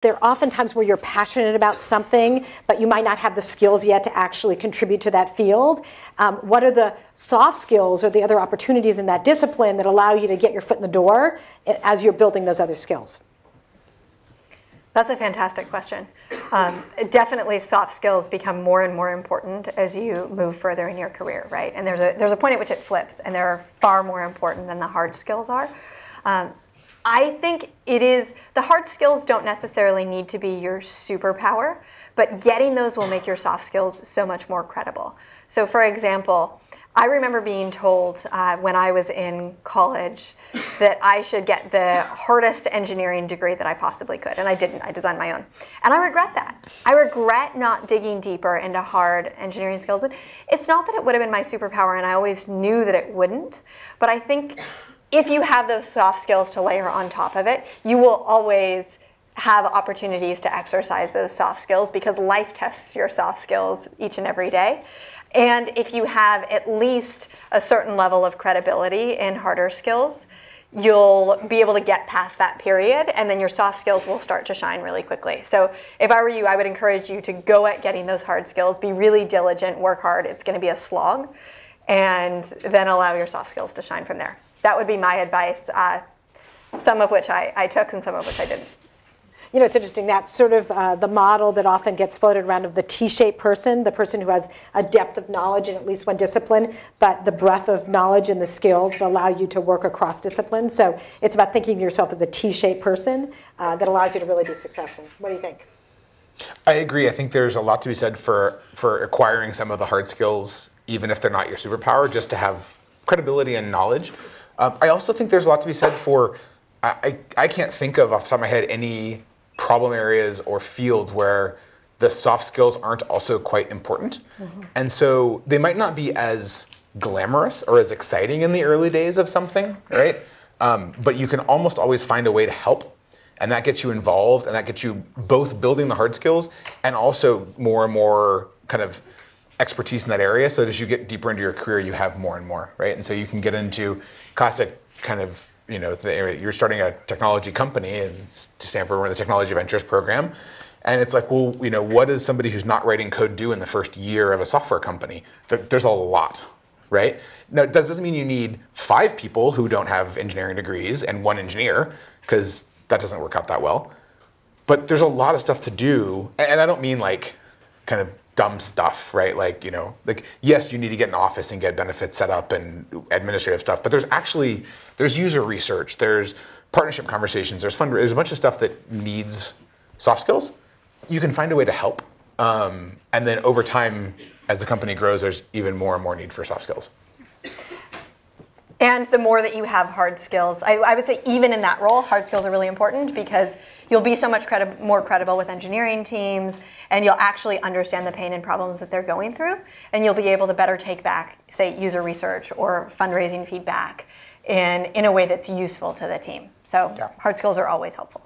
there are often times where you're passionate about something, but you might not have the skills yet to actually contribute to that field. What are the soft skills or the other opportunities in that discipline that allow you to get your foot in the door as you're building those other skills? That's a fantastic question. Definitely soft skills become more and more important as you move further in your career, right? And there's a point at which it flips, and they're far more important than the hard skills are. I think the hard skills don't necessarily need to be your superpower, but getting those will make your soft skills so much more credible. So for example, I remember being told when I was in college that I should get the hardest engineering degree that I possibly could, and I didn't. I designed my own. And I regret that. I regret not digging deeper into hard engineering skills. It's not that it would have been my superpower, and I always knew that it wouldn't, but I think if you have those soft skills to layer on top of it, you will always have opportunities to exercise those soft skills because life tests your soft skills each and every day. And if you have at least a certain level of credibility in harder skills, you'll be able to get past that period, and then your soft skills will start to shine really quickly. So if I were you, I would encourage you to go at getting those hard skills, be really diligent, work hard. It's going to be a slog, and then allow your soft skills to shine from there. That would be my advice, some of which I took and some of which I didn't. You know, it's interesting, that's sort of the model that often gets floated around of the T-shaped person, the person who has a depth of knowledge in at least one discipline, but the breadth of knowledge and the skills that allow you to work across disciplines. So it's about thinking of yourself as a T-shaped person that allows you to really be successful. What do you think? I agree. I think there's a lot to be said for acquiring some of the hard skills, even if they're not your superpower, just to have credibility and knowledge. I also think there's a lot to be said for, I can't think of off the top of my head any problem areas or fields where the soft skills aren't also quite important. Mm-hmm. And so they might not be as glamorous or as exciting in the early days of something, right? But you can almost always find a way to help, and that gets you involved, and that gets you both building the hard skills and also more and more kind of expertise in that area, so that as you get deeper into your career, you have more and more, right? And so you can get into classic kind of, you know, you're starting a technology company in Stanford, we're in the Technology Ventures program, and it's like, well, you know, what does somebody who's not writing code do in the first year of a software company? There's a lot, right? Now, that doesn't mean you need 5 people who don't have engineering degrees and 1 engineer, because that doesn't work out that well. But there's a lot of stuff to do, and I don't mean like kind of dumb stuff, right? Like, you know, like, yes, you need to get an office and get benefits set up and administrative stuff, but there's user research, there's partnership conversations, there's a bunch of stuff that needs soft skills. You can find a way to help. And then over time, as the company grows, there's even more and more need for soft skills. And the more that you have hard skills, I would say even in that role, hard skills are really important because you'll be so much more credible with engineering teams, and you'll actually understand the pain and problems that they're going through, and you'll be able to better take back, say, user research or fundraising feedback in a way that's useful to the team. So yeah. Hard skills are always helpful.